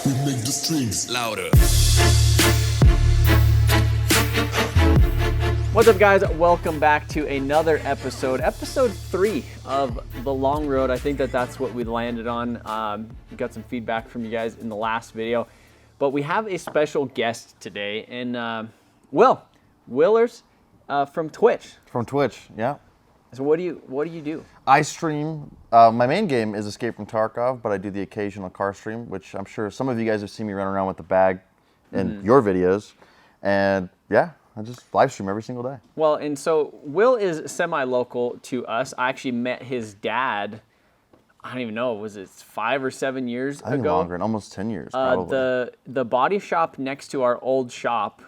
We make the streams louder. What's up, guys? Welcome back to another episode 3 of The Long Road. I think that's what we landed on. Got some feedback from you guys in the last video. But we have a special guest today, and WillerZ from Twitch. From Twitch, yeah. So what do you do? I stream. My main game is Escape From Tarkov, but I do the occasional car stream, which I'm sure some of you guys have seen me run around with the bag in your videos. And yeah, I just live stream every single day. Well, and so Will is semi-local to us. I actually met his dad, I don't even know, was it 5 or 7 years ago? I think longer, almost 10 years probably. The body shop next to our old shop,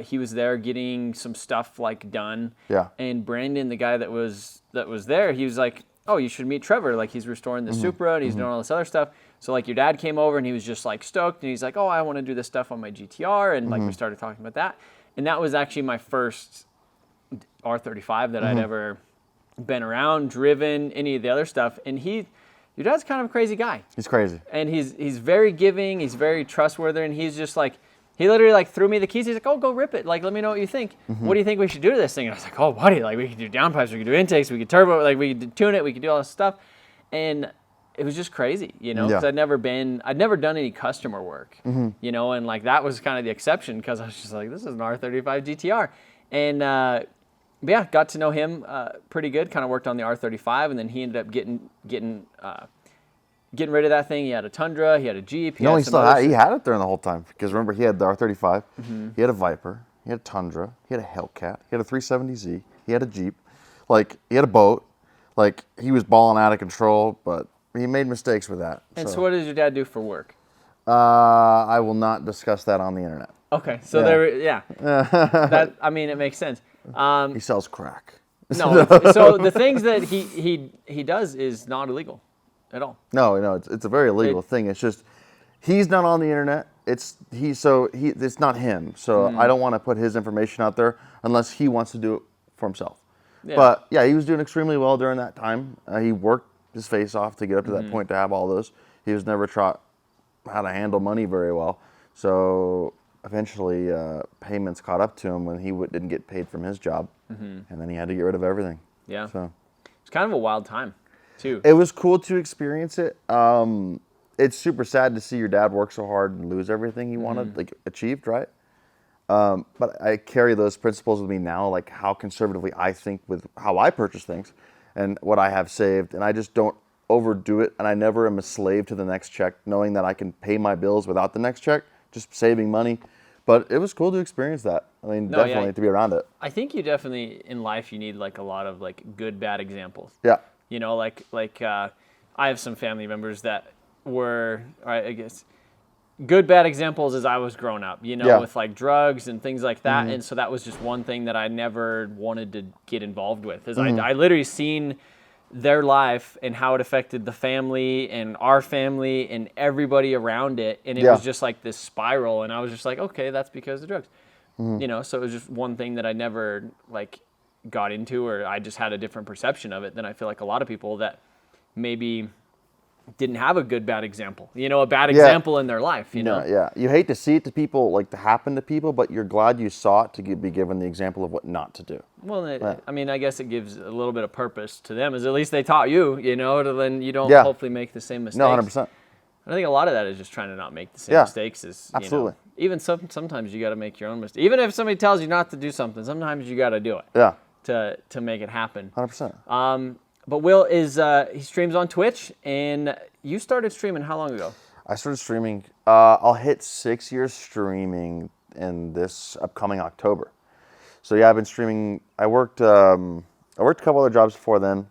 he was there getting some stuff like done. Yeah. And Brandon, the guy that was there, he was like, oh, you should meet Trevor. Like, he's restoring the Supra and he's doing all this other stuff. So like your dad came over and he was just like stoked and he's like, oh, I want to do this stuff on my GTR. And like we started talking about that. And that was actually my first R35 that I'd ever been around, driven, any of the other stuff. And your dad's kind of a crazy guy. He's crazy. And he's very giving, he's very trustworthy, and he's just like, he literally like threw me the keys. He's like, oh, go rip it. Like, let me know what you think. What do you think we should do to this thing? And I was like, oh, buddy, like we could do downpipes, we could do intakes, we could turbo, like we could tune it, we could do all this stuff. And it was just crazy, you know, because I'd never done any customer work, you know, and like that was kind of the exception because I was just like, this is an R35 GTR. And yeah, got to know him pretty good, kind of worked on the R35, and then he ended up getting rid of that thing. He had a Tundra, he had a Jeep. He had it there the whole time because remember, he had the R35, he had a Viper, he had a Tundra, he had a Hellcat, he had a 370Z, he had a Jeep, like he had a boat, like he was balling out of control, but he made mistakes with that. And so what does your dad do for work? I will not discuss that on the internet. Okay, so that, I mean, it makes sense. He sells crack. No, so the things that he does is not illegal at all. No, it's a very illegal thing. It's just he's not on the internet. It's not him. So I don't want to put his information out there unless he wants to do it for himself. Yeah. But yeah, he was doing extremely well during that time. He worked his face off to get up to that point to have all those. He was never taught how to handle money very well. So eventually payments caught up to him when he didn't get paid from his job. And then he had to get rid of everything. Yeah. So it's kind of a wild time too. It was cool to experience it. It's super sad to see your dad work so hard and lose everything he wanted, like achieved, right? But I carry those principles with me now, like how conservatively I think with how I purchase things and what I have saved. And I just don't overdo it. And I never am a slave to the next check, knowing that I can pay my bills without the next check, just saving money. But it was cool to experience that. I mean, definitely to be around it. I think you definitely, in life, you need like a lot of like good, bad examples. Yeah. You know, like I have some family members that were, I guess, good, bad examples as I was growing up, you know, with like drugs and things like that. And so that was just one thing that I never wanted to get involved with. Is I literally seen their life and how it affected the family and our family and everybody around it. And it was just like this spiral. And I was just like, okay, that's because of drugs. You know, so it was just one thing that I never like got into, or I just had a different perception of it than I feel like a lot of people that maybe didn't have a good bad example, you know, a bad example in their life, you know? Yeah, you hate to see it to people, like to happen to people, but you're glad you saw it to be given the example of what not to do. Well, I mean, I guess it gives a little bit of purpose to them, is at least they taught you, you know, to then you don't hopefully make the same mistakes. No, 100%. I think a lot of that is just trying to not make the same mistakes as, you absolutely. know, even sometimes you got to make your own mistakes. Even if somebody tells you not to do something, sometimes you got to do it. Yeah. To make it happen. 100%. But Will he streams on Twitch, and you started streaming how long ago? I started streaming, I'll hit 6 years streaming in this upcoming October. So yeah, I've been streaming. I worked a couple other jobs before then,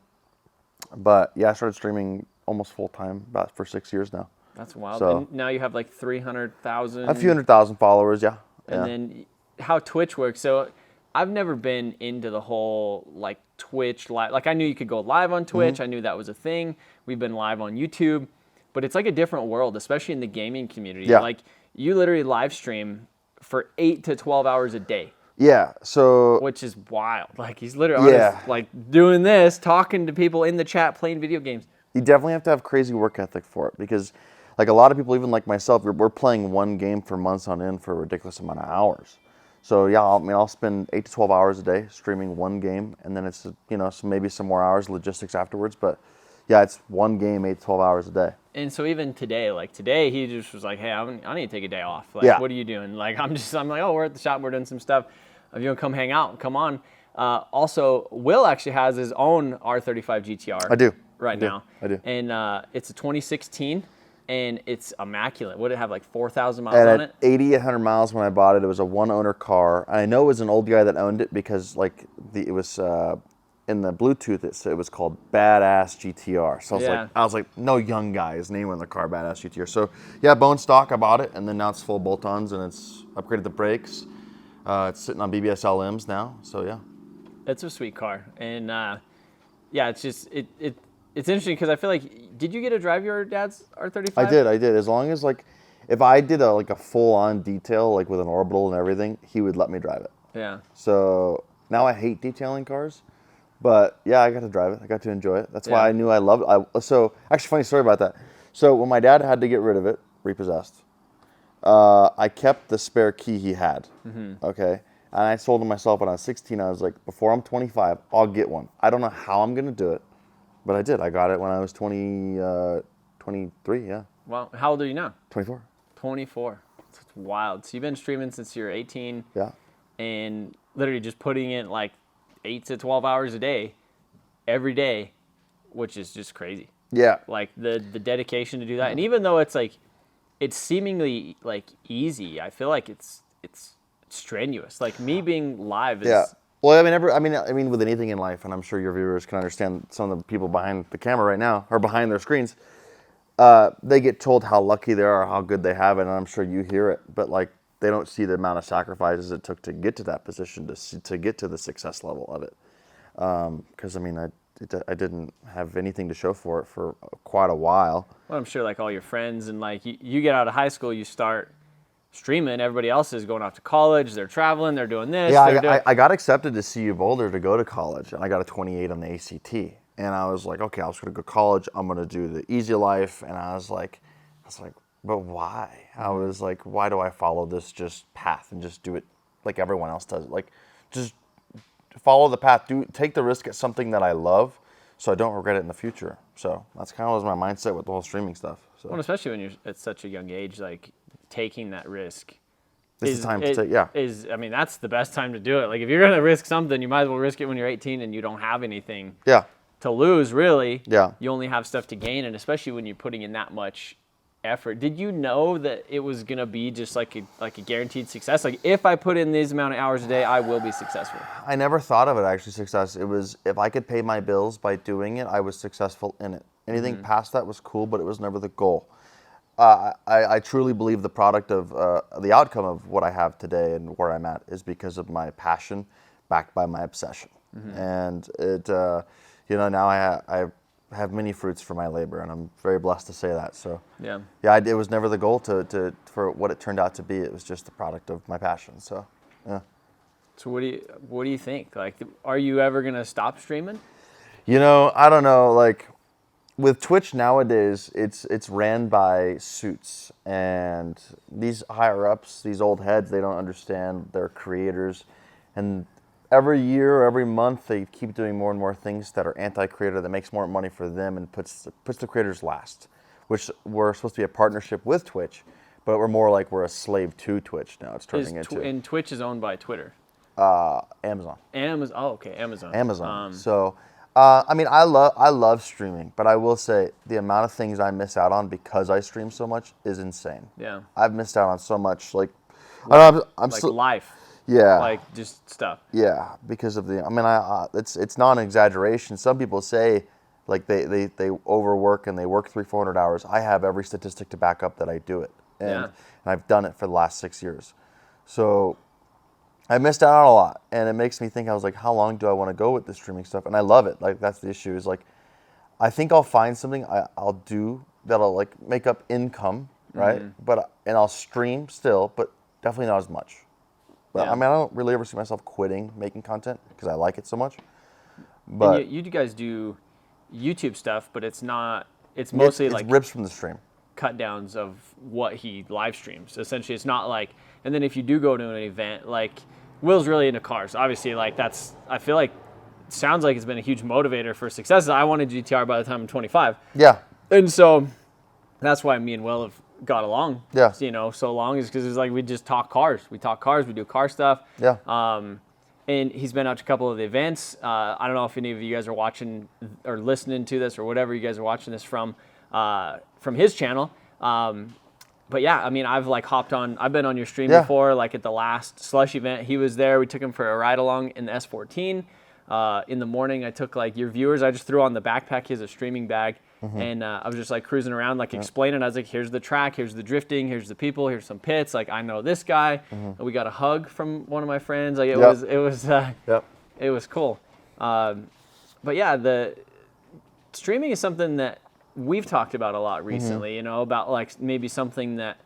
but yeah, I started streaming almost full time for 6 years now. That's wild. So, and now you have like 300,000. A few 100,000 followers, yeah. And then how Twitch works. So I've never been into the whole like Twitch live. Like I knew you could go live on Twitch. I knew that was a thing. We've been live on YouTube, but it's like a different world, especially in the gaming community. Yeah. Like you literally live stream for 8 to 12 hours a day. Yeah, so... Which is wild. Like, he's literally like doing this, talking to people in the chat, playing video games. You definitely have to have crazy work ethic for it because, like a lot of people, even like myself, we're playing one game for months on end for a ridiculous amount of hours. So yeah, I'll spend 8 to 12 hours a day streaming one game, and then it's maybe some more hours logistics afterwards. But yeah, it's one game, 8 to 12 hours a day. And so even today, he just was like, hey, I need to take a day off. Like, Yeah. what are you doing? Like, I'm like, oh, we're at the shop, we're doing some stuff. If you want to come hang out, come on. Also, Will actually has his own R35 GTR. I do. Right now. I do. And it's a 2016, and it's immaculate. Would it have like 4,000 miles And on at it? 8,800 miles when I bought it, it was a one-owner car. I know it was an old guy that owned it because like it was in the Bluetooth. It was called Badass GTR. So I was like, no young guy is naming the car Badass GTR. So yeah, bone stock. I bought it, and then now it's full bolt-ons, and it's upgraded the brakes. It's sitting on BBS LMs now. So yeah, it's a sweet car, and yeah, it's just it's interesting because I feel like, did you get to drive your dad's R35? I did. As long as like, if I did a full-on detail, like with an orbital and everything, he would let me drive it. Yeah. So now I hate detailing cars, but yeah, I got to drive it. I got to enjoy it. That's why I knew I loved it. So actually, funny story about that. So when my dad had to get rid of it, repossessed, I kept the spare key he had. Mm-hmm. Okay. And I told him myself when I was 16, I was like, before I'm 25, I'll get one. I don't know how I'm going to do it. But I did. I got it when I was 23, yeah. Wow. How old are you now? 24. 24. That's wild. So you've been streaming since you're 18. Yeah. And literally just putting in like 8 to 12 hours a day, every day, which is just crazy. Yeah. Like the dedication to do that. And even though it's like, it's seemingly like easy, I feel like it's strenuous. Like me being live is... Yeah. Well, I mean, with anything in life, and I'm sure your viewers can understand some of the people behind the camera right now, or behind their screens, they get told how lucky they are, how good they have it, and I'm sure you hear it, but like they don't see the amount of sacrifices it took to get to that position, to get to the success level of it. Because I mean, I didn't have anything to show for it for quite a while. Well, I'm sure like all your friends and like you get out of high school, you start streaming. Everybody else is going off to college. They're traveling. They're doing this. Yeah, I got accepted to CU Boulder to go to college, and I got a 28 on the ACT. And I was like, okay, I was going to go to college. I'm going to do the easy life. And I was like, but why? I was like, why do I follow this just path and just do it like everyone else does? Like, just follow the path. Take the risk at something that I love, so I don't regret it in the future. So that's kind of was my mindset with the whole streaming stuff. So. Well, especially when you're at such a young age, like taking that risk. It's the time to take, yeah. I mean, that's the best time to do it. Like if you're going to risk something, you might as well risk it when you're 18 and you don't have anything to lose, really. Yeah. You only have stuff to gain, and especially when you're putting in that much effort. Did you know that it was going to be just like a guaranteed success? Like if I put in these amount of hours a day, I will be successful. I never thought of it actually success. It was if I could pay my bills by doing it, I was successful in it. Anything past that was cool, but it was never the goal. I truly believe the product of the outcome of what I have today and where I'm at is because of my passion backed by my obsession. And it, now I have many fruits for my labor, and I'm very blessed to say that. So yeah, it was never the goal for what it turned out to be. It was just the product of my passion. So yeah. So what do you think? Like, are you ever gonna stop streaming? I don't know. Like, with Twitch nowadays, it's ran by suits, and these higher ups, these old heads, they don't understand they're creators, and every year or every month they keep doing more and more things that are anti-creator, that makes more money for them and puts the creators last. Which we're supposed to be a partnership with Twitch, but we're more like we're a slave to Twitch now. It's turning into. And Twitch is owned by Twitter. Amazon. Amazon. Oh, okay, Amazon. Amazon. I mean, I love streaming, but I will say the amount of things I miss out on because I stream so much is insane. Yeah. I've missed out on so much, like I'm like life. Yeah. Like just stuff. Yeah, because of it's not an exaggeration. Some people say like they overwork and they work 300-400 hours. I have every statistic to back up that I do it, and I've done it for the last 6 years. So I missed out on a lot, and it makes me think. I was like, how long do I want to go with this streaming stuff? And I love it. Like that's the issue. Is like, I think I'll find something I'll do that'll like make up income, right? And I'll stream still, but definitely not as much. But I mean, I don't really ever see myself quitting making content because I like it so much. But and you guys do YouTube stuff, but it's not. It's mostly it's like rips from the stream. cut downs of what he live streams. Essentially, it's not like, and then if you do go to an event, like Will's really into cars. Obviously, like I feel like sounds like it's been a huge motivator for success. I wanted GTR by the time I'm 25. Yeah. And so that's why me and Will have got along. Yeah. You know, so long is because it's like we just talk cars. We talk cars. We do car stuff. Yeah. And he's been out to a couple of the events. I don't know if any of you guys are watching or listening to this or whatever you guys are watching this from his channel. But yeah, I mean, I've like hopped on. I've been on your stream before, like at the last Slush event. He was there. We took him for a ride along in the S14. In the morning, I took like your viewers. I just threw on the backpack. He has a streaming bag. And I was just like cruising around, like explaining. I was like, here's the track, here's the drifting, here's the people, here's some pits. Like, I know this guy. And we got a hug from one of my friends. Like, it was cool. But yeah, the streaming is something that we've talked about a lot recently, you know, about like maybe something that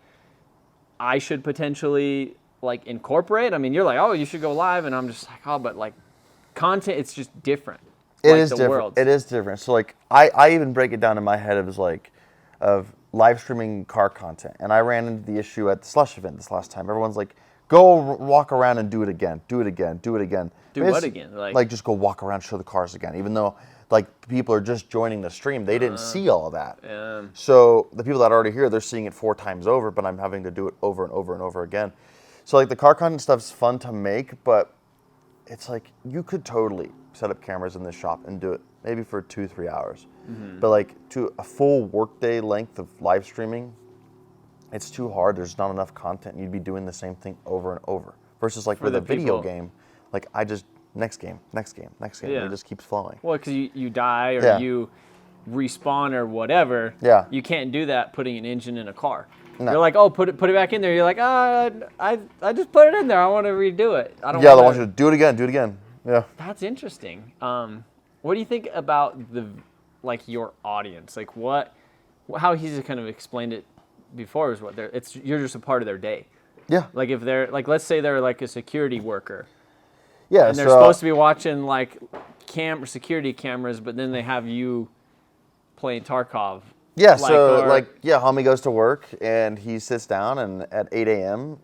I should potentially like incorporate. I mean, you're like, oh, you should go live. And I'm just like, oh, but like content, it's just different. It is different. It is different. So like I even break it down in my head of live streaming car content. And I ran into the issue at the Slush event this last time. Everyone's like, go walk around and do it again. Do it again. Do it again. Do what again? Like just go walk around, show the cars again. Even though like people are just joining the stream, they didn't see all of that. So the people that are already here, they're seeing it 4 times over, but I'm having to do it over and over and over again. So like the car content stuff's fun to make, but it's like you could totally set up cameras in this shop and do it maybe for 2-3 hours. But like to a full workday length of live streaming, it's too hard. There's not enough content. You'd be doing the same thing over and over. Versus like with a video game, like I just next game. And it just keeps flowing. Well, because you die or you respawn or whatever. Yeah. You can't do that putting an engine in a car. No. You're like, oh, put it back in there. You're like, I just put it in there. I want to redo it. I don't. Yeah, I want you to do it again. Yeah. That's interesting. What do you think about your audience? Like how he's kind of explained it before is you're just a part of their day. Yeah. Like if they're like, let's say they're like a security worker. Yeah. And they're supposed to be watching like security cameras, but then they have you playing Tarkov. Yeah. Homie goes to work and he sits down and at 8 a.m.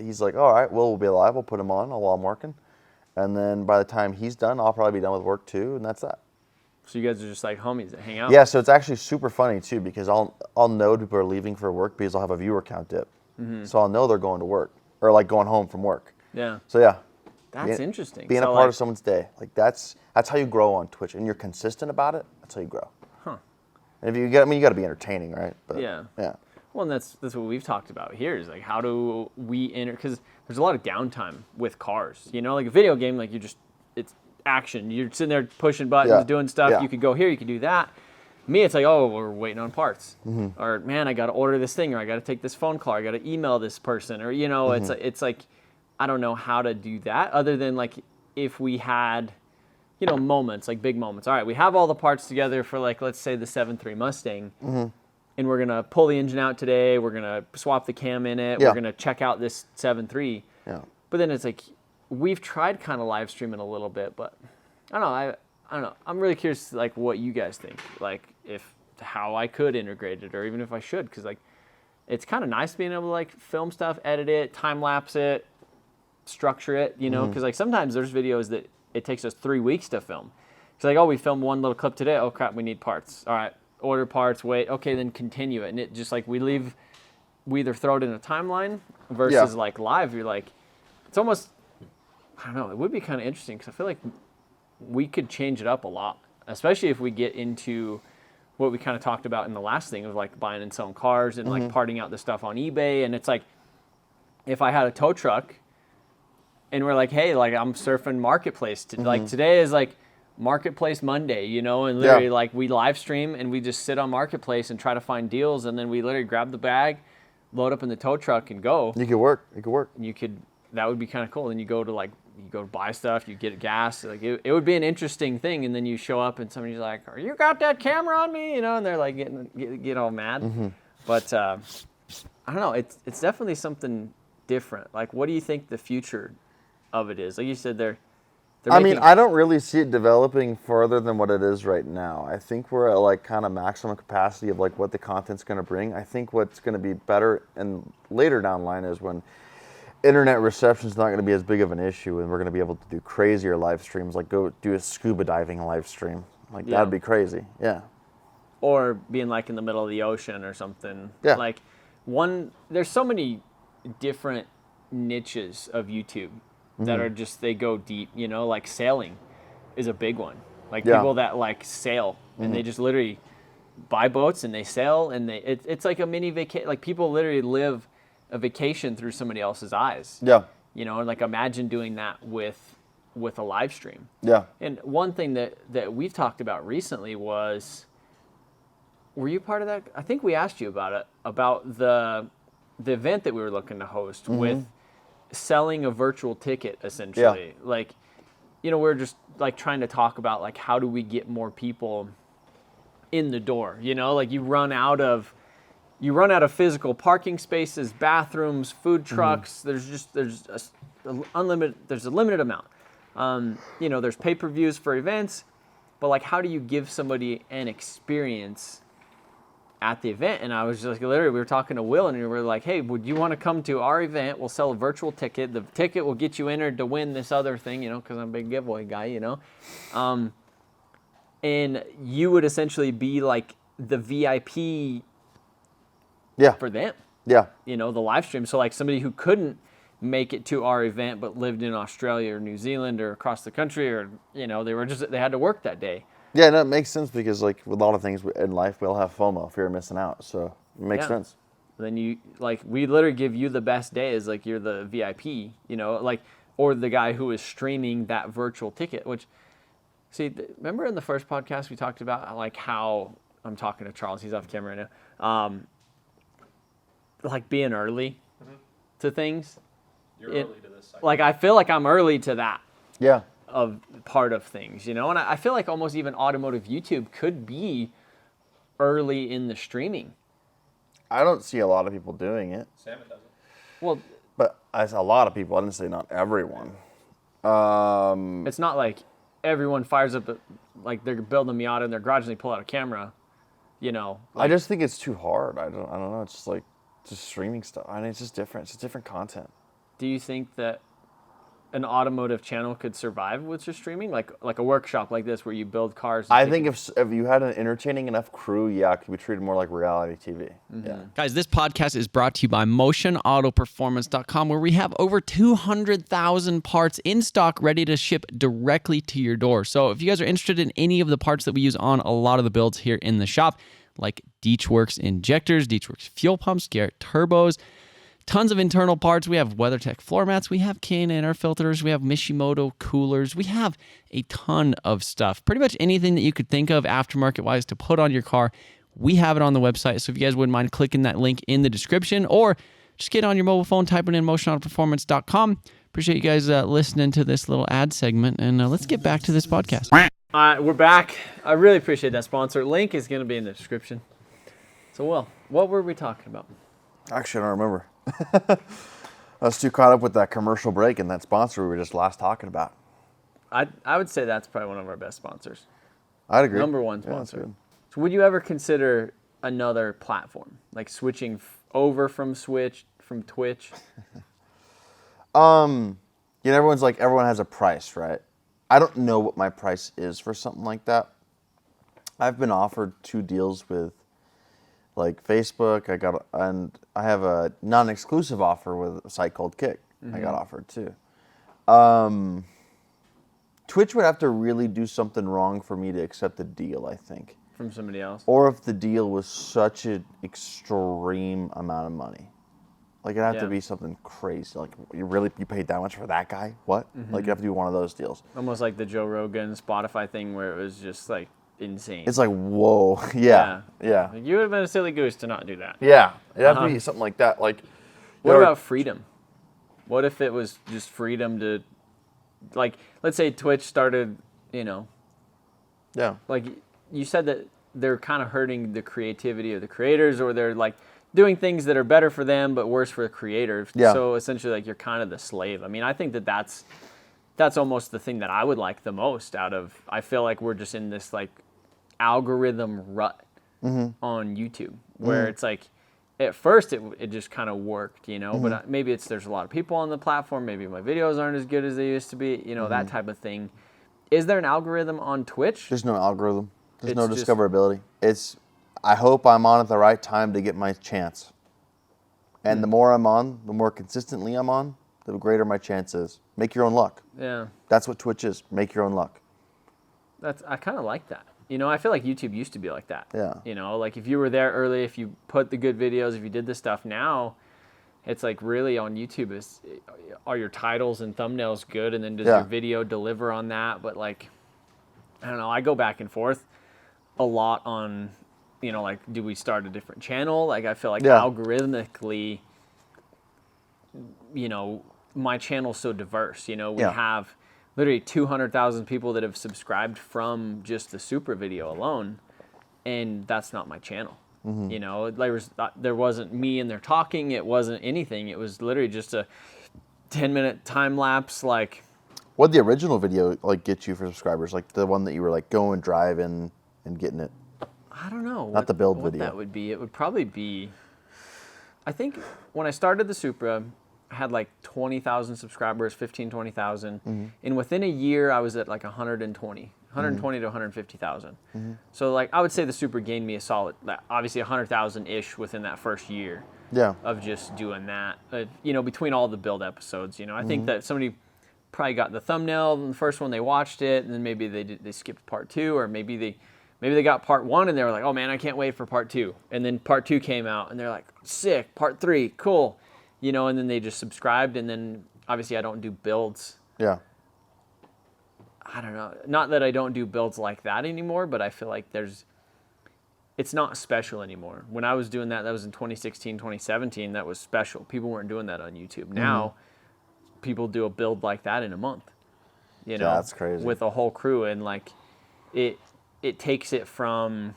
He's like, all right, we'll be live. We'll put him on while I'm working. And then by the time he's done, I'll probably be done with work too, and that's that. So you guys are just like homies that hang out? Yeah, so it's actually super funny too because I'll know people are leaving for work because I'll have a viewer count dip. So I'll know they're going to work or like going home from work. Yeah. So yeah. That's interesting. Being a part of someone's day, like that's how you grow on Twitch, and you're consistent about it. That's how you grow. Huh. And if you got to be entertaining, right? But, yeah. Yeah. Well, and that's what we've talked about here is like how do we because there's a lot of downtime with cars. You know, like a video game, like it's action. You're sitting there pushing buttons, doing stuff. Yeah. You could go here, you could do that. Me, it's like, oh, we're waiting on parts, or man, I got to order this thing, or I got to take this phone call, or I got to email this person, or you know, it's like I don't know how to do that other than like if we had, you know, moments like big moments. All right, we have all the parts together for like let's say the 7.3 Mustang. And we're going to pull the engine out today. We're going to swap the cam in it. We're going to check out this 7.3. Yeah. But then it's like, we've tried kind of live streaming a little bit, but I don't know. I'm really curious, like, what you guys think. Like, how I could integrate it or even if I should. Because, like, it's kind of nice being able to, like, film stuff, edit it, time-lapse it, structure it, you know. Because, like, sometimes there's videos that it takes us 3 weeks to film. It's like, oh, we filmed one little clip today. Oh, crap, we need parts. All right. Order parts, wait, okay, then continue it. And it just like we either throw it in a timeline versus like live. You're like, it's almost, I don't know, it would be kind of interesting because I feel like we could change it up a lot, especially if we get into what we kind of talked about in the last thing of like buying and selling cars and like parting out the stuff on eBay. And it's like, if I had a tow truck and we're like, hey, like I'm surfing Marketplace, like today is like, Marketplace Monday, you know, and literally like we live stream and we just sit on Marketplace and try to find deals, and then we literally grab the bag, load up in the tow truck and go. You could work. That would be kind of cool. And you go to buy stuff, you get gas. Like it would be an interesting thing. And then you show up and somebody's like, "Are you got that camera on me?" You know, and they're like get all mad. But I don't know. It's definitely something different. Like, what do you think the future of it is? Like you said, I mean, I don't really see it developing further than what it is right now. I think we're at like kind of maximum capacity of like what the content's going to bring. I think what's going to be better and later down the line is when internet reception is not going to be as big of an issue, and we're going to be able to do crazier live streams, like go do a scuba diving live stream. Like that'd be crazy. Yeah. Or being like in the middle of the ocean or something. Yeah. Like there's so many different niches of YouTube that are just, they go deep, you know, like sailing is a big one. Like people that like sail and they just literally buy boats and they sail and it's like a mini vacation. Like people literally live a vacation through somebody else's eyes. Yeah. You know, and like imagine doing that with a live stream. Yeah. And one thing that we've talked about recently was, were you part of that? I think we asked you about it, about the event that we were looking to host with selling a virtual ticket, essentially. Like, you know, we're just like trying to talk about like how do we get more people in the door, you know? Like you run out of physical parking spaces, bathrooms, food trucks. There's a limited amount. You know, there's pay-per-views for events, but like how do you give somebody an experience at the event? And I was just like, literally, we were talking to Will, and we were like, hey, would you want to come to our event? We'll sell a virtual ticket. The ticket will get you entered to win this other thing, you know, because I'm a big giveaway guy, you know. And you would essentially be like the VIP for them. Yeah. You know, the live stream. So like somebody who couldn't make it to our event but lived in Australia or New Zealand or across the country, or, you know, they had to work that day. Yeah, no, it makes sense because like with a lot of things in life, we all have FOMO, fear of missing out. So it makes sense. Then you, like, we literally give you the best day as like you're the VIP, you know, like, or the guy who is streaming that virtual ticket, which, see, remember in the first podcast we talked about like how, I'm talking to Charles, he's off camera right now, like being early to things. You're early to this cycle. Like I feel like I'm early to that. Yeah. Of part of things, you know, and I feel like almost even automotive YouTube could be early in the streaming. I don't see a lot of people doing it. Salmon does it. Well, but as a lot of people, I didn't say not everyone. It's not like everyone fires up, like they're building a Miata in their garage and they pull out a camera, you know. Like, I just think it's too hard. I don't know. It's just like streaming stuff. I mean, it's just different. It's just different content. Do you think that an automotive channel could survive with just streaming, like a workshop like this where you build cars? I think if you had an entertaining enough crew, it could be treated more like reality TV. Yeah. Guys, this podcast is brought to you by MotionAutoPerformance.com, where we have over 200,000 parts in stock ready to ship directly to your door. So if you guys are interested in any of the parts that we use on a lot of the builds here in the shop, like Deechworks injectors, Deechworks fuel pumps, Garrett turbos, tons of internal parts. We have WeatherTech floor mats. We have K&N air filters. We have Mishimoto coolers. We have a ton of stuff. Pretty much anything that you could think of aftermarket-wise to put on your car, we have it on the website. So if you guys wouldn't mind clicking that link in the description, or just get on your mobile phone, type it in MotionAutoPerformance.com. Appreciate you guys listening to this little ad segment, and let's get back to this podcast. We're back. I really appreciate that sponsor. Link is going to be in the description. So, Will, what were we talking about? Actually, I don't remember. I was too caught up with that commercial break and that sponsor we were just last talking about. I would say that's probably one of our best sponsors. I'd agree. Number one sponsor. So would you ever consider another platform, like switching over from Twitch? You know, everyone has a price, right? I don't know what my price is for something like that. I've been offered 2 deals with like Facebook. I have a non-exclusive offer with a site called Kick. I got offered too. Twitch would have to really do something wrong for me to accept the deal, I think. From somebody else? Or if the deal was such an extreme amount of money. Like it'd have to be something crazy. Like you paid that much for that guy? What? Like you have to do one of those deals. Almost like the Joe Rogan Spotify thing where it was just like insane. It's like, whoa. Yeah. Like, you would have been a silly goose to not do that. Yeah. It'd have to be something like that. Like, what about freedom? What if it was just freedom to, like, let's say Twitch started, you know. Yeah. Like, you said that they're kind of hurting the creativity of the creators, or they're, like, doing things that are better for them but worse for the creators. Yeah. So, essentially, like, you're kind of the slave. I mean, I think that that's that's almost the thing that I would like the most out of. I feel like we're just in this like algorithm rut on YouTube where it's like, at first it just kind of worked, you know, but maybe there's a lot of people on the platform. Maybe my videos aren't as good as they used to be, you know, that type of thing. Is there an algorithm on Twitch? There's no algorithm. There's It's no just- discoverability. I hope I'm on at the right time to get my chance. And the more I'm on, the more consistently I'm on, the greater my chance is. Make your own luck. Yeah. That's what Twitch is. Make your own luck. I kind of like that. You know, I feel like YouTube used to be like that. Yeah. You know, like if you were there early, if you put the good videos, if you did this stuff, now it's like really on YouTube are your titles and thumbnails good, and then does your video deliver on that? But like, I don't know, I go back and forth a lot on, you know, like, do we start a different channel? Like, I feel like algorithmically, you know, my channel's so diverse. You know, we have literally 200,000 people that have subscribed from just the Supra video alone, and that's not my channel. You know, there wasn't me in there talking. It wasn't anything. It was literally just a 10-minute time lapse. Like, What'd the original video like get you for subscribers? Like the one that you were like going driving and getting it? I don't know. Not the build video. That would be. It would probably be. I think when I started the Supra, I had like 20,000 subscribers, 20,000. And within a year, I was at like 120 to 150,000. So like, I would say the Supra gained me a solid, obviously 100,000-ish within that first year. Yeah. Of just doing that. You know, between all the build episodes, you know, I think that somebody probably got the thumbnail in the first one, they watched it, and then maybe they skipped part 2, or maybe they got part 1 and they were like, oh man, I can't wait for part 2. And then part 2 came out and they're like, sick, part 3, cool. You know, and then they just subscribed, and then obviously I don't do builds. Yeah. I don't know. Not that I don't do builds like that anymore, but I feel like it's not special anymore. When I was doing that was in 2016, 2017, that was special. People weren't doing that on YouTube. Now, people do a build like that in a month. You know, that's crazy. With a whole crew, and like, it takes it from,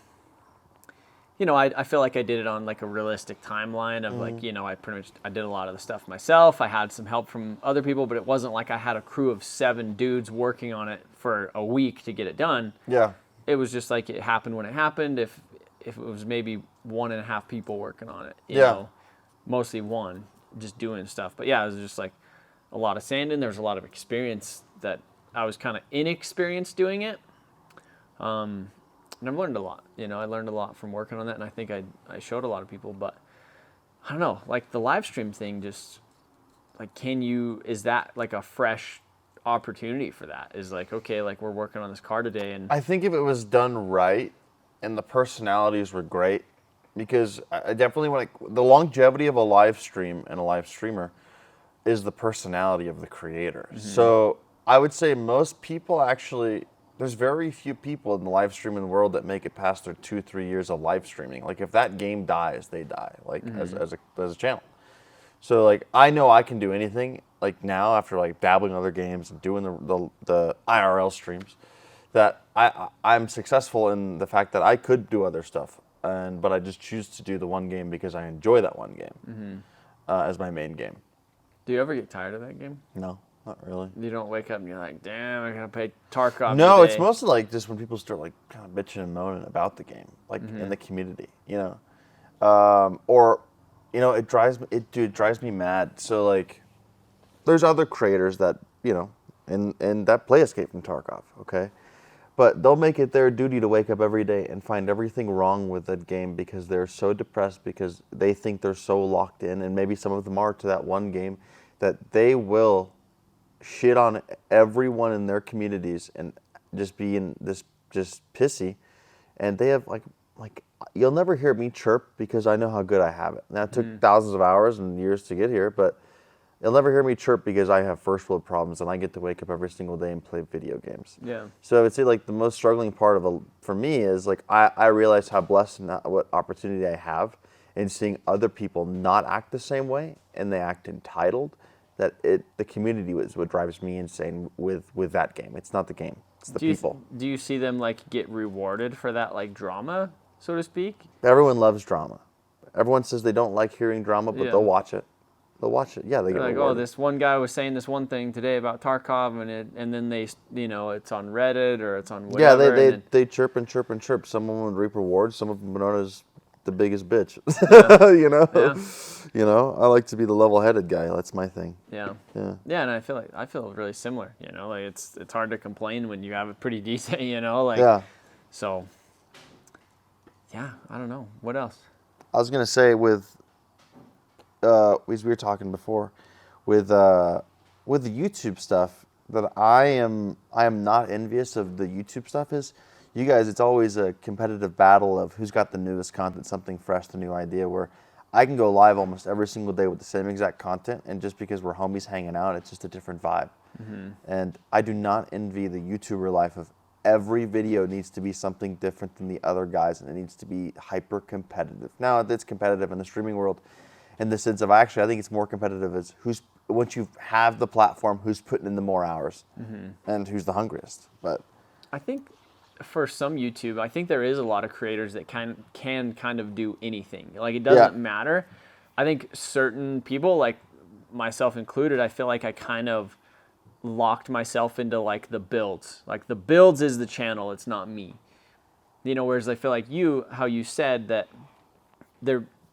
you know, I feel like I did it on like a realistic timeline of like, you know, I did a lot of the stuff myself. I had some help from other people, but it wasn't like I had a crew of 7 dudes working on it for a week to get it done. Yeah. It was just like it happened when it happened. If it was maybe 1.5 people working on it, you know, mostly one, just doing stuff. But yeah, it was just like a lot of sanding. There was a lot of experience that I was kind of inexperienced doing it. And I've learned a lot, you know, I learned a lot from working on that, and I think I showed a lot of people, but I don't know, like the live stream thing, just like, is that like a fresh opportunity for that? Is like, okay, like we're working on this car today, and I think if it was done right and the personalities were great, because I definitely want the longevity of a live stream and a live streamer is the personality of the creator. So I would say most people actually, there's very few people in the live streaming world that make it past their 2-3 years of live streaming. Like if that game dies, they die, like as a channel. So like I know I can do anything like now after like dabbling in other games and doing the IRL streams, that I'm successful in the fact that I could do other stuff, but I just choose to do the one game because I enjoy that one game as my main game. do you ever get tired of that game? No. Not really. You don't wake up and you're like, damn, I gotta play Tarkov No, today. it's mostly like just when people start like kind of bitching and moaning about the game, like in the community, you know, or you know, it drives me mad. So like, there's other creators that you know, and that play Escape from Tarkov, okay, but they'll make it their duty to wake up every day and find everything wrong with that game because they're so depressed because they think they're so locked in, and maybe some of them are to that one game that they will shit on everyone in their communities and just be in this just pissy, and they have like you'll never hear me chirp because I know how good I have it. And that took thousands of hours and years to get here, but you'll never hear me chirp because I have first world problems and I get to wake up every single day and play video games. Yeah. So I would say like the most struggling part for me is like I realize how blessed and what opportunity I have in seeing other people not act the same way and they act entitled. That the community was what drives me insane with that game. It's not the game, it's the people. Do you see them like get rewarded for that like drama, so to speak? Everyone loves drama. Everyone says they don't like hearing drama, but they'll watch it. They'll watch it. Yeah, they get like, rewarded. oh, this one guy was saying this one thing today about Tarkov, and then they, it's on Reddit or it's on whatever. Yeah, they chirp and chirp and chirp. Some of them would reap rewards. Some of them are known as the biggest bitch. Yeah. I like to be the level-headed guy. That's my thing. Yeah, and I feel really similar. Like it's hard to complain when you have it pretty decent. Yeah. So. Yeah, I don't know. What else? I was gonna say as we were talking before, with the YouTube stuff, that I am not envious of the YouTube stuff is, you guys, it's always a competitive battle of who's got the newest content, something fresh, the new idea, where I can go live almost every single day with the same exact content, and just because we're homies hanging out, it's just a different vibe. Mm-hmm. And I do not envy the YouTuber life of every video needs to be something different than the other guys, and it needs to be hyper competitive. Now, it's competitive in the streaming world in the sense of, I think it's more competitive as once you have the platform, who's putting in the more hours and who's the hungriest. But I think for some YouTube, I think there is a lot of creators that can kind of do anything. Like, it doesn't matter. I think certain people, like myself included, I feel like I kind of locked myself into like the builds. Like, the builds is the channel, it's not me. Whereas I feel like how you said that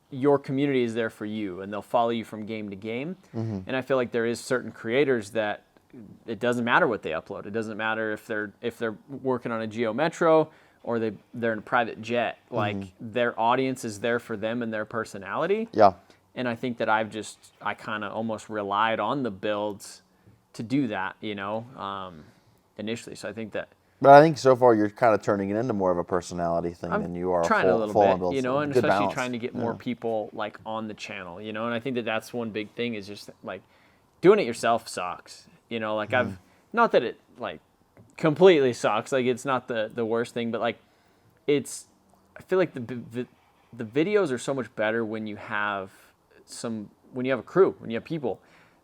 your community is there for you and they'll follow you from game to game. Mm-hmm. And I feel like there is certain creators that it doesn't matter what they upload. It doesn't matter if they're working on a Geo Metro or they're in a private jet. Like, their audience is there for them and their personality. Yeah. And I think that I kind of almost relied on the builds to do that, initially. So I think that. But I think so far you're kind of turning it into more of a personality thing than you are trying a little full bit, build. and Good especially balance. trying to get more people like on the channel, and I think that that's one big thing is just like doing it yourself sucks, like I've, not that it like completely sucks, like it's not the worst thing, but like I feel like the videos are so much better when you have a crew, when you have people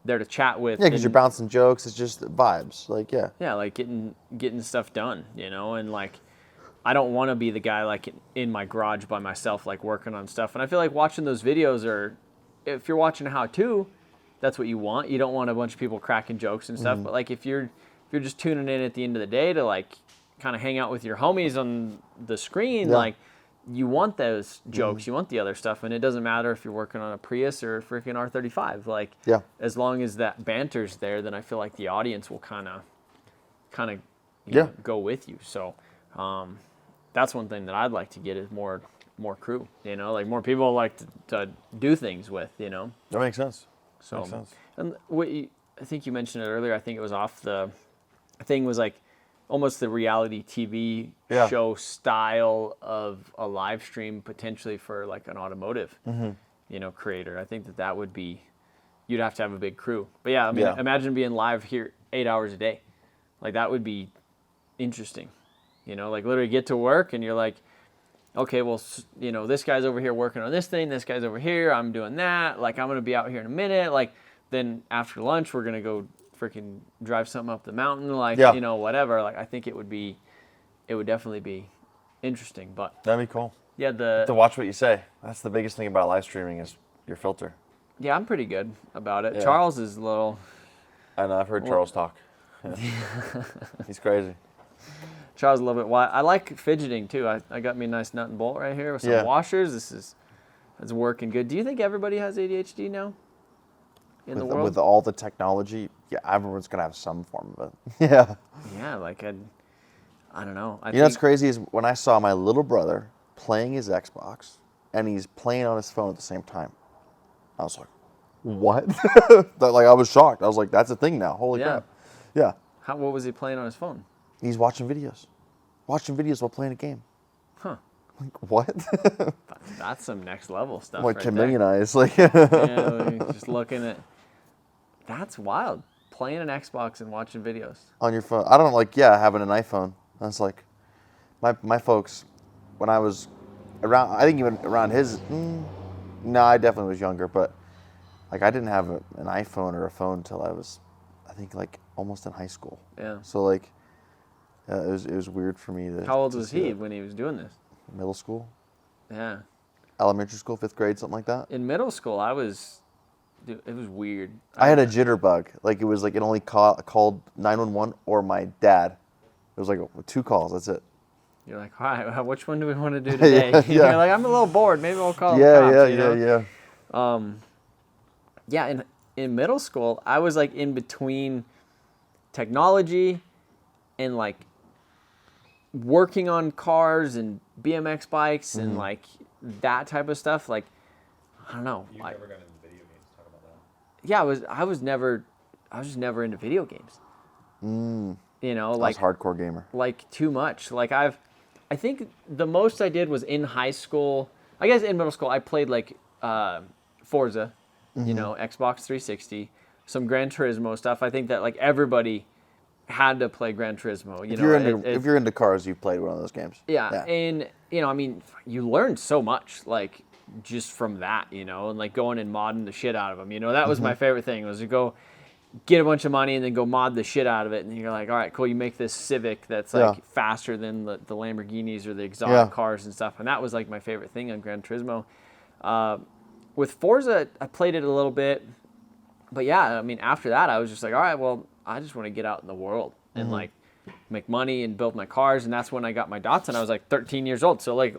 there to chat with. Yeah, because you're bouncing jokes. It's just vibes. Like, yeah. Yeah, like getting stuff done, and like I don't want to be the guy like in my garage by myself, like working on stuff. And I feel like watching those videos if you're watching a how-to, that's what you want. You don't want a bunch of people cracking jokes and stuff. But like if you're just tuning in at the end of the day to like kind of hang out with your homies on the screen, like you want those jokes, you want the other stuff, and it doesn't matter if you're working on a Prius or a freaking R35. Like, as long as that banter's there, then I feel like the audience will kind of go with you. So that's one thing that I'd like to get is more crew. Like more people like to do things with. That makes sense. So, makes sense. And I think you mentioned it earlier. I think it was off the thing was like almost the reality TV show style of a live stream potentially for like an automotive, creator. I think that would be, you'd have to have a big crew. But yeah, I mean, imagine being live here 8 hours a day. Like that would be interesting, like literally get to work and you're like, okay, well, this guy's over here working on this thing. This guy's over here. I'm doing that. Like, I'm going to be out here in a minute. Like, then after lunch, we're going to go freaking drive something up the mountain, like, whatever. Like, I think it would definitely be interesting, but. That'd be cool. Yeah, to watch what you say. That's the biggest thing about live streaming is your filter. Yeah, I'm pretty good about it. Yeah. Charles is a little. I know, I've heard Charles talk. Yeah. He's crazy. Charles a little bit wild. I like fidgeting too. I got me a nice nut and bolt right here with some washers. It's working good. Do you think everybody has ADHD now? In the world? With all the technology, yeah, everyone's gonna have some form of it. Yeah. Yeah, like I don't know. You know what's crazy is when I saw my little brother playing his Xbox and he's playing on his phone at the same time. I was like, what? Like, I was shocked. I was like, that's a thing now. Holy crap. Yeah. What was he playing on his phone? He's watching videos while playing a game. Huh. Like, what? That's some next level stuff. Like right chameleon there. eyes. Like, Just looking at. That's wild. Playing an Xbox and watching videos on your phone. I don't like. Yeah, having an iPhone. That's like, my folks, when I was around. I think even around his. No, I definitely was younger, but like I didn't have an iPhone or a phone until I was, I think like almost in high school. Yeah. So like, it was weird for me to. How old was he when he was doing this? Middle school. Yeah. Elementary school, 5th grade, something like that. In middle school, I was Dude, it was weird. I had a jitterbug. Like it was like it only called 911 or my dad. It was like 2 calls. That's it. You're like, all right, which one do we want to do today? Yeah. You're like, I'm a little bored. Maybe we'll call the cops. Yeah. In middle school, I was like in between technology and like working on cars and BMX bikes and like that type of stuff. Like, I don't know. You've never gotten into video games. Talk about that. Yeah, I was just never into video games. You know, like I was a hardcore gamer. Like too much. Like I think the most I did was in high school. I guess in middle school I played like Forza, you know, Xbox 360, some Gran Turismo stuff. I think that like everybody had to play Gran Turismo. If you're into cars, you've played one of those games. Yeah, and you know, I mean, you learned so much like just from that, you know, and like going and modding the shit out of them. You know, that was my favorite thing, was to go get a bunch of money and then go mod the shit out of it, and you're like, all right, cool, you make this Civic that's like faster than the Lamborghinis or the exotic cars and stuff, and that was like my favorite thing on Gran Turismo. With Forza, I played it a little bit, but yeah, I mean, after that, I was just like, all right, well, I just want to get out in the world and like make money and build my cars, and that's when I got my Datsun. I was like 13 years old, so like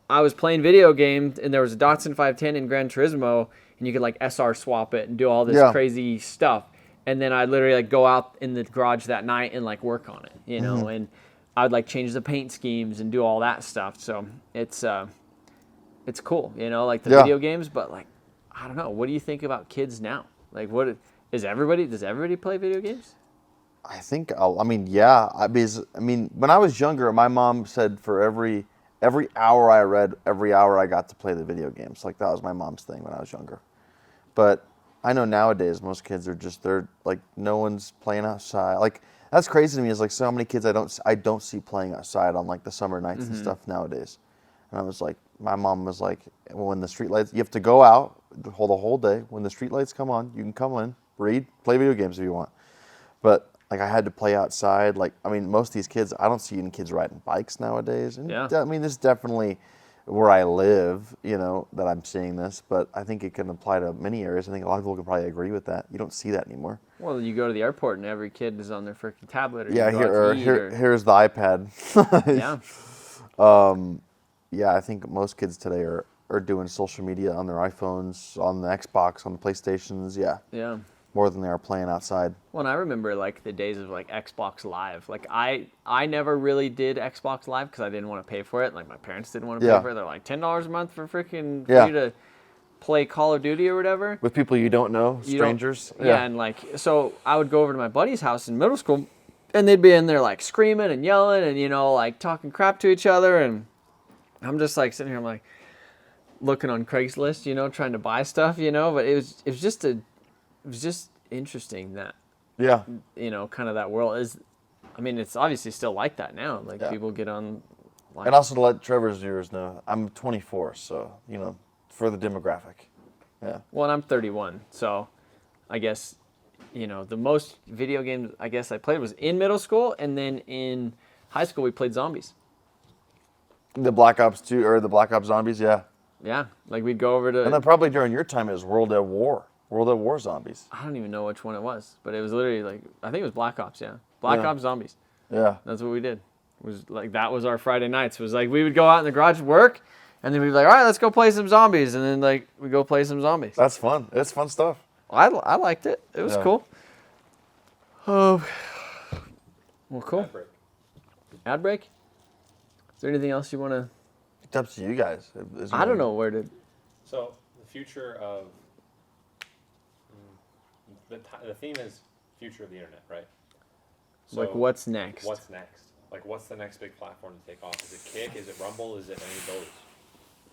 I was playing video games, and there was a Datsun 510 in Gran Turismo, and you could like SR swap it and do all this crazy stuff. And then I'd literally like go out in the garage that night and like work on it, you know, and I'd like change the paint schemes and do all that stuff. So it's cool, you know, like the video games, but like, I don't know. What do you think about kids now? Like does everybody play video games? I think, when I was younger, my mom said for every hour I read, every hour I got to play the video games. Like that was my mom's thing when I was younger. But I know nowadays most kids are they're like, no one's playing outside. Like that's crazy to me. Is like so many kids I don't see playing outside on like the summer nights and stuff nowadays. And I was like, my mom was like, when the street lights, you have to go out the whole day. When the street lights come on, you can come in, read, play video games if you want. But like I had to play outside. Like, I mean, most of these kids, I don't see any kids riding bikes nowadays. And I mean, this is definitely where I live, you know, that I'm seeing this, but I think it can apply to many areas. I think a lot of people can probably agree with that. You don't see that anymore. Well, you go to the airport and every kid is on their freaking tablet. Here's the iPad. Yeah. I think most kids today are doing social media on their iPhones, on the Xbox, on the PlayStations. Yeah. More than they are playing outside. Well, and I remember like the days of like Xbox Live. Like I never really did Xbox Live because I didn't want to pay for it. Like my parents didn't want to pay for it. They're like $10 a month for freaking for you to play Call of Duty or whatever. With people you don't know, strangers. Yeah, and like so I would go over to my buddy's house in middle school, and they'd be in there like screaming and yelling and you know like talking crap to each other, and I'm just like sitting here, I'm like looking on Craigslist, you know, trying to buy stuff, you know. But it was just interesting that, you know, kind of that world is. I mean, it's obviously still like that now. Like people get on. And also to let Trevor's viewers know, I'm 24, so you know, for the demographic. Yeah. Well, and I'm 31, so I guess, you know, the most video games I guess I played was in middle school, and then in high school we played zombies. The Black Ops 2 or the Black Ops Zombies, yeah. Yeah, like we'd go over to. And then probably during your time it was World at War Zombies. I don't even know which one it was, but it was literally like I think it was Black Ops, Black Ops Zombies. Yeah. That's what we did. It was like that was our Friday nights. It was like we would go out in the garage and work, and then we'd be like, all right, let's go play some zombies, and then like we go play some zombies. That's fun. It's fun stuff. I liked it. It was cool. Oh, well, cool. Ad break. Ad break? Is there anything else you want to? It's up to you guys. I don't know where to. So the future of the theme is future of the internet, right? So like what's next? What's next? Like what's the next big platform to take off? Is it Kick? Is it Rumble? Is it any of those?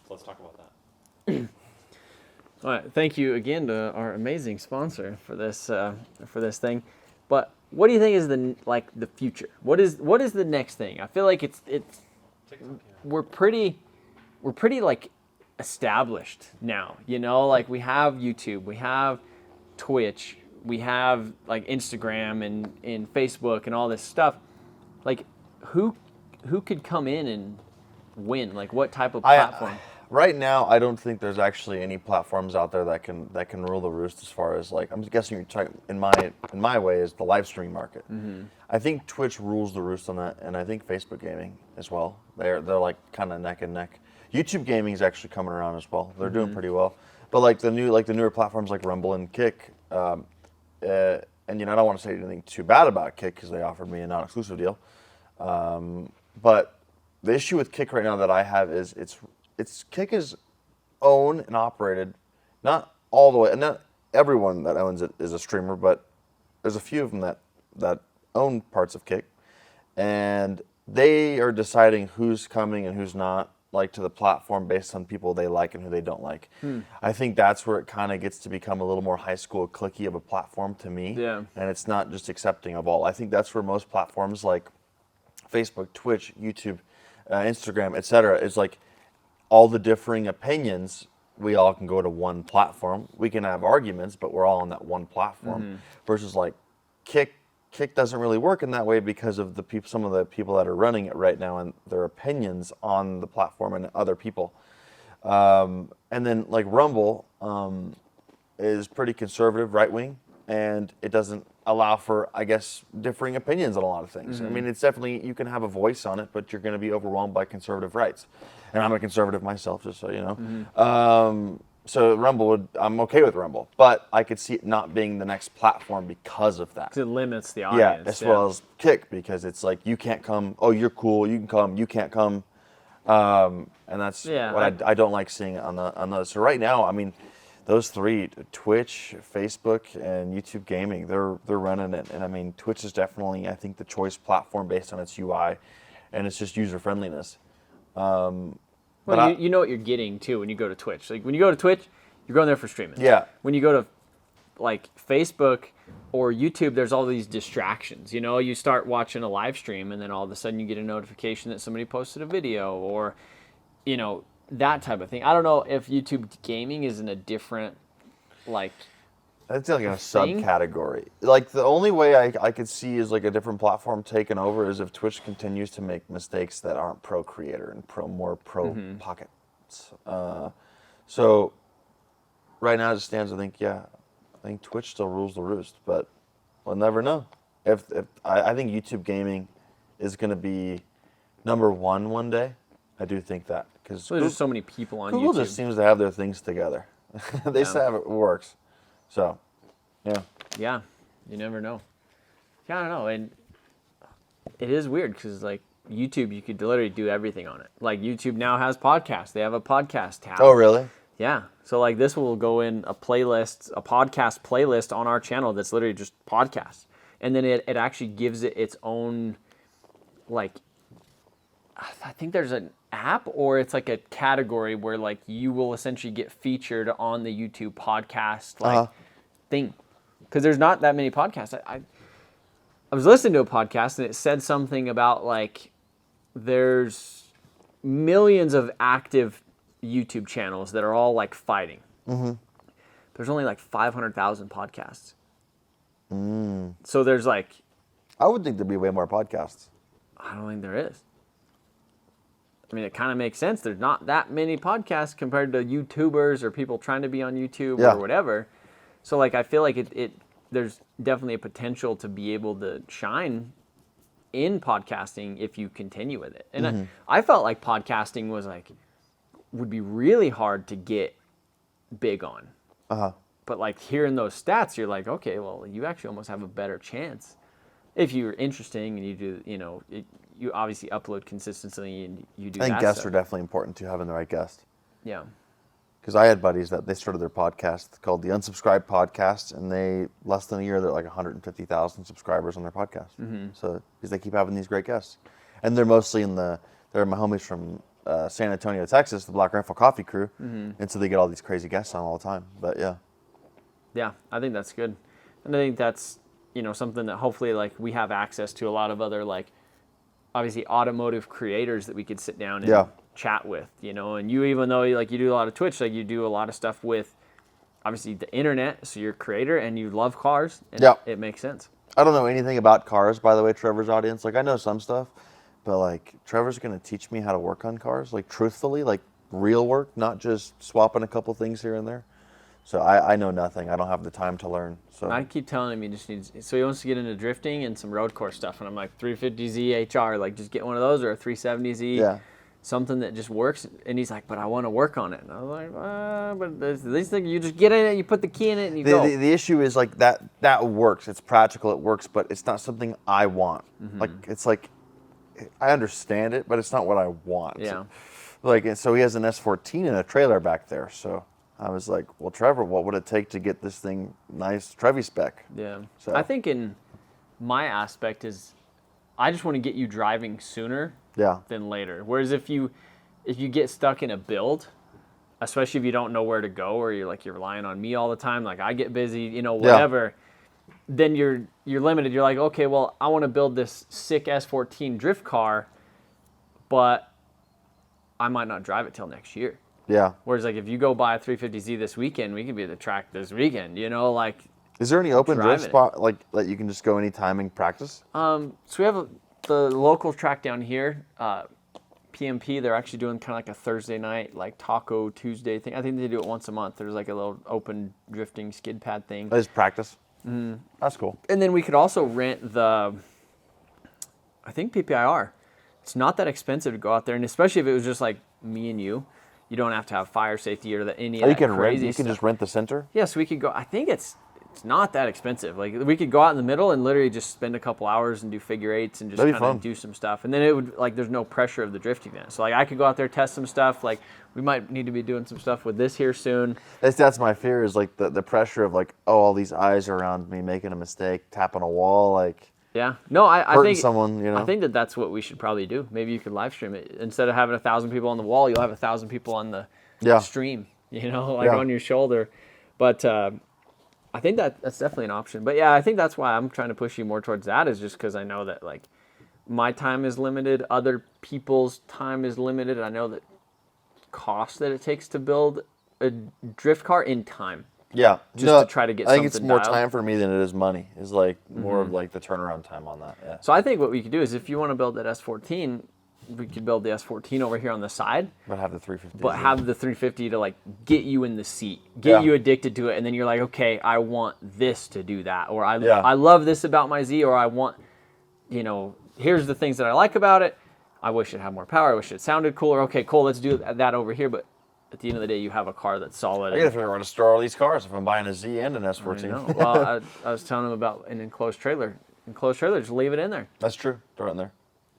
So let's talk about that. All right, thank you again to our amazing sponsor for this thing. But what do you think is the future? What is the next thing? I feel like it's we're pretty like established now, you know, like we have YouTube, we have Twitch, we have like Instagram and Facebook and all this stuff. Like who could come in and win? Like what type of platform? Right now, I don't think there's actually any platforms out there that can rule the roost as far as like I'm guessing you're talking in my way is the live stream market. I think Twitch rules the roost on that, and I think Facebook gaming as well. They're like kind of neck and neck. YouTube gaming is actually coming around as well. They're doing pretty well, but like the newer platforms like Rumble and Kick, and I don't want to say anything too bad about Kick because they offered me a non-exclusive deal, but the issue with Kick right now that I have is Kick is owned and operated, not all the way, and not everyone that owns it is a streamer, but there's a few of them that own parts of Kick, and they are deciding who's coming and who's not, like to the platform based on people they like and who they don't like. I think that's where it kind of gets to become a little more high school cliquey of a platform to me. Yeah. And it's not just accepting of all. I think that's where most platforms like Facebook, Twitch, YouTube, Instagram, etc. is like all the differing opinions. We all can go to one platform. We can have arguments, but we're all on that one platform. Versus like Kick doesn't really work in that way because of some of the people that are running it right now and their opinions on the platform and other people. And then like Rumble is pretty conservative, right wing, and it doesn't allow for, I guess, differing opinions on a lot of things. I mean, it's definitely, you can have a voice on it, but you're going to be overwhelmed by conservative rights. And I'm a conservative myself, just so you know. So Rumble, I'm okay with Rumble, but I could see it not being the next platform because of that. It limits the audience. Yeah, as well as Kick, because it's like, you can't come, oh, you're cool, you can come, you can't come. And that's what I don't like seeing on those. So right now, I mean, those three, Twitch, Facebook, and YouTube gaming, they're running it. And I mean, Twitch is definitely, I think, the choice platform based on its UI, and it's just user friendliness. Well, you know what you're getting too when you go to Twitch. Like when you go to Twitch, you're going there for streaming. Yeah. When you go to like Facebook or YouTube, there's all these distractions. You know, you start watching a live stream and then all of a sudden you get a notification that somebody posted a video or, you know, that type of thing. I don't know if YouTube gaming is in a different, like, it's like a subcategory. Like the only way I could see is like a different platform taking over is if Twitch continues to make mistakes that aren't pro creator and more pro pockets. So right now as it stands, I think Twitch still rules the roost, but we'll never know. If I think YouTube gaming is going to be number one day. I do think that because there's just so many people on Google YouTube. just seems to have their things together. They just have it works. So, yeah. Yeah, you never know. Yeah, I don't know, and it is weird because like YouTube, you could literally do everything on it. Like YouTube now has podcasts; they have a podcast tab. Oh, really? Yeah. So like this will go in a playlist, a podcast playlist on our channel that's literally just podcasts, and then it actually gives it its own, like, I think there's an app or it's like a category where like you will essentially get featured on the YouTube podcast like thing, because there's not that many podcasts. I was listening to a podcast and it said something about like there's millions of active YouTube channels that are all like fighting. There's only like 500,000 podcasts. So there's like, I would think there'd be way more podcasts. I don't think there is. I mean, it kind of makes sense. There's not that many podcasts compared to YouTubers or people trying to be on YouTube or whatever. So, like, I feel like there's definitely a potential to be able to shine in podcasting if you continue with it. And I felt like podcasting would be really hard to get big on. But, like, hearing those stats, you're like, okay, well, you actually almost have a better chance if you're interesting and you do, you know, you obviously upload consistently and you do that. I think guests stuff. are definitely important to having the right guest. Yeah. Because I had buddies that they started their podcast called the Unsubscribed Podcast, and they less than a year they're like 150,000 subscribers on their podcast. So because they keep having these great guests, and they're mostly they're my homies from San Antonio, Texas, the Black Rifle Coffee crew, and so they get all these crazy guests on all the time. But yeah, I think that's good, and I think that's, you know, something that hopefully like we have access to a lot of other like obviously automotive creators that we could sit down and chat with, you know. And you, even though you do a lot of Twitch, like you do a lot of stuff with obviously the internet, so you're a creator and you love cars, and it makes sense. I don't know anything about cars, by the way, Trevor's audience. Like, I know some stuff, but like Trevor's going to teach me how to work on cars, like truthfully, like real work, not just swapping a couple things here and there. So I know nothing. I don't have the time to learn. So I keep telling him he just needs. So he wants to get into drifting and some road course stuff, and I'm like 350Z HR, like just get one of those or a 370Z. Yeah. Something that just works. And he's like, but I want to work on it. And I was like, but these things, you just get in it, you put the key in it, and you go. The issue is like that works. It's practical. It works, but it's not something I want. Like it's like I understand it, but it's not what I want. Yeah. Like so, he has an S14 and a trailer back there. So I was like, well, Trevor, what would it take to get this thing nice Trevi spec? Yeah. So I think in my aspect is, I just want to get you driving sooner. Yeah. Than later. Whereas if you get stuck in a build, especially if you don't know where to go, or you're relying on me all the time, like I get busy, whatever, then you're limited. You're like, okay, well, I want to build this sick S14 drift car, but I might not drive it till next year. Yeah. Whereas like if you go buy a 350Z this weekend, we can be at the track this weekend, like. Is there any open drift spot like that you can just go anytime and practice? So we have the local track down here, PMP. They're actually doing kind of like a Thursday night, like Taco Tuesday thing. I think they do it once a month. There's like a little open drifting skid pad thing. That is practice. That's cool. And then we could also rent I think PPIR. It's not that expensive to go out there, and especially if it was just like me and you. You don't have to have fire safety or any of that crazy stuff. You can just rent the center? Yeah, so we could go. I think it's not that expensive. Like we could go out in the middle and literally just spend a couple hours and do figure eights and just kind of do some stuff. And then it would there's no pressure of the drifting then. So like I could go out there, test some stuff. Like we might need to be doing some stuff with this here soon. That's my fear is like the pressure of like, oh, all these eyes around me making a mistake, tapping a wall, like yeah. No, I think someone, I think that's what we should probably do. Maybe you could live stream it instead of having 1,000 people on the wall. You'll have 1,000 people on the stream. On your shoulder. But I think that's definitely an option. But yeah, I think that's why I'm trying to push you more towards that, is just because I know that like my time is limited, other people's time is limited. I know that cost that it takes to build a drift car in time. Yeah, to try to get. I think it's more dialed. time for me than it is money. Is like more of like the turnaround time on that. Yeah. So I think what we could do is if you want to build that S14, we could build the S14 over here on the side. But have the 350. But have the 350 to like get you in the seat, get you addicted to it, and then you're like, okay, I want this to do that, or I love this about my Z, or I want, here's the things that I like about it. I wish it had more power. I wish it sounded cooler. Okay, cool, let's do that over here. But at the end of the day, you have a car that's solid. I gotta figure out where to store all these cars if I'm buying a Z and an S14. Well, I was telling him about an enclosed trailer. Enclosed trailer, just leave it in there. That's true. Throw it in there.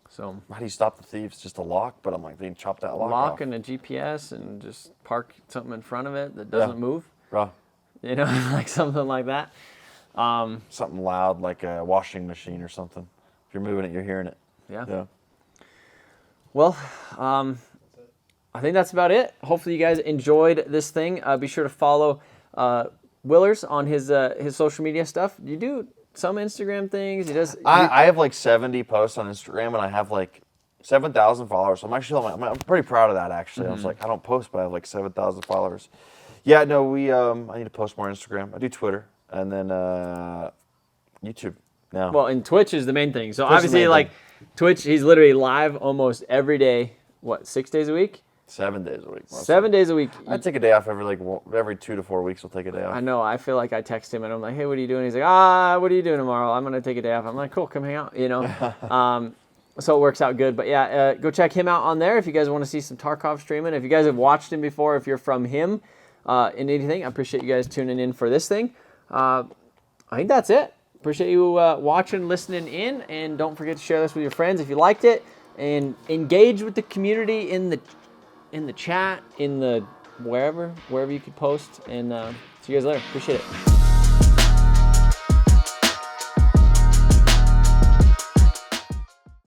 So how do you stop the thieves? Just a lock, but I'm like, they can chop that lock off. And a GPS and just park something in front of it that doesn't move. Bro. Like something like that. Something loud, like a washing machine or something. If you're moving it, you're hearing it. Yeah. Well, I think that's about it. Hopefully you guys enjoyed this thing. Be sure to follow WillerZ on his social media stuff. You do some Instagram things. He does. I have like 70 posts on Instagram, and I have like 7,000 followers. So I'm pretty proud of that, actually. I was like, I don't post, but I have like 7,000 followers. Yeah, no, I need to post more on Instagram. I do Twitter, and then YouTube now. Well, and Twitch is the main thing. So obviously, like Twitch, he's literally live almost every day. What, 6 days a week? 7 days a week. 7 days a week. I take a day off every 2 to 4 weeks. We'll take a day off. I know. I feel like I text him and I'm like, hey, what are you doing? He's like, what are you doing tomorrow? I'm gonna take a day off. I'm like, cool, come hang out. So it works out good. But yeah, go check him out on there if you guys want to see some Tarkov streaming. If you guys have watched him before, if you're from him in anything, I appreciate you guys tuning in for this thing. I think that's it. Appreciate you watching, listening in, and don't forget to share this with your friends if you liked it, and engage with the community in the chat, in the wherever you could post, and see you guys later. Appreciate it.